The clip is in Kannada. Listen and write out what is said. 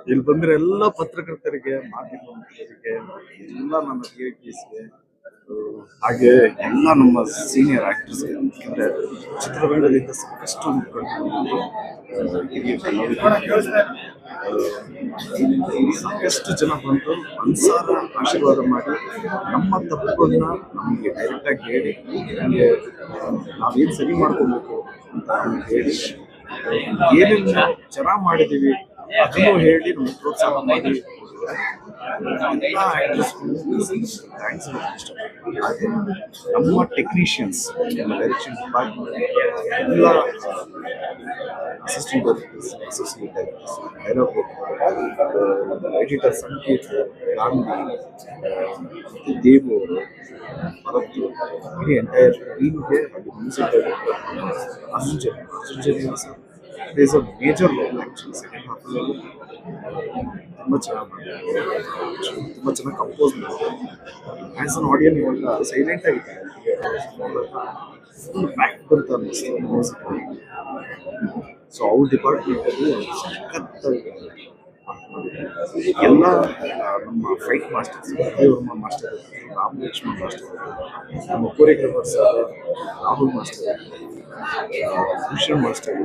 ಇಲ್ಲಿ ಬಂದಿರೋ ಎಲ್ಲ ಪತ್ರಕರ್ತರಿಗೆ, ಮಾಧ್ಯಮ ಮಿತ್ರರಿಗೆ, ಎಲ್ಲ ನನ್ನ ರಿಲೇಟಿವ್ಸ್ಗೆ, ಹಾಗೆ ಎಲ್ಲ ನಮ್ಮ ಸೀನಿಯರ್ ಆಕ್ಟರ್ಸ್ಗೆ, ಯಾಕಂದ್ರೆ ಚಿತ್ರರಂಗದಿಂದ ಸಾಕಷ್ಟು ಹಿರಿಯ ಸಾಕಷ್ಟು ಜನ ಬಂದು ಮನಸಾರ ಆಶೀರ್ವಾದ ಮಾಡಿ ನಮ್ಮ ತಪ್ಪುಗಳನ್ನ ನಮಗೆ ಡೈರೆಕ್ಟ್ ಆಗಿ ಹೇಳಿ, ನಮಗೆ ನಾವೇನು ಸರಿ ಮಾಡ್ಕೊಬೇಕು ಅಂತ ಹೇಳಿ, ಏನೇನು ಚೆನ್ನಾಗಿ ಮಾಡಿದ್ದೀವಿ ಅದನ್ನು ಹೇಳಿ ನಮ್ಗೆ ಪ್ರೋತ್ಸಾಹ ಮಾಡಿ ಎಲ್ಲ ಥ್ಯಾಂಕ್ಸ್ ಹಾಗೆ ನಮ್ಮ ಟೆಕ್ನಿಷಿಯನ್ಸ್, ನಮ್ಮ ಡೈರೆಕ್ಷನ್ ಡಿಪಾರ್ಟ್ಮೆಂಟ್ ಎಲ್ಲ assistant directors, associate directors, dialogue editor Sanket, Gandhi, Devu ಅವರು, ಭರತ್, ಇಡೀ ಎಂಟೈರ್ ಟೀಮ್ಗೆ, ಹಾಗೆ music director Arjun Janya sir is a major role actually. Second half ತುಂಬ ಚೆನ್ನಾಗಿ ಮಾಡಿದ್ದಾರೆ, ತುಂಬ ಚೆನ್ನಾಗಿ ಕಂಪೋಸ್ ಮಾಡಿದ್ದಾರೆ. ಆ್ಯಸ್ ಅನ್ ಆಡಿಯನ್ ಇವಾಗ ಸೈಲೆಂಟ್ ಆಗಿದೆ, ಫುಲ್ ಬ್ಯಾಕ್ ಬರುತ್ತೆ ಅನ್ನಿಸ್ತು ಮ್ಯೂಸಿಕ್. ಸೊ ಅವ್ರ ಡಿಪಾರ್ಟ್ಮೆಂಟಲ್ಲಿ ಸಖತ್ತಾಗಿ ಎಲ್ಲ ನಮ್ಮ fight masters, Varma master, Ram Lakshman master, ನಮ್ಮ choreographer sir Rahul master, Bhushan master,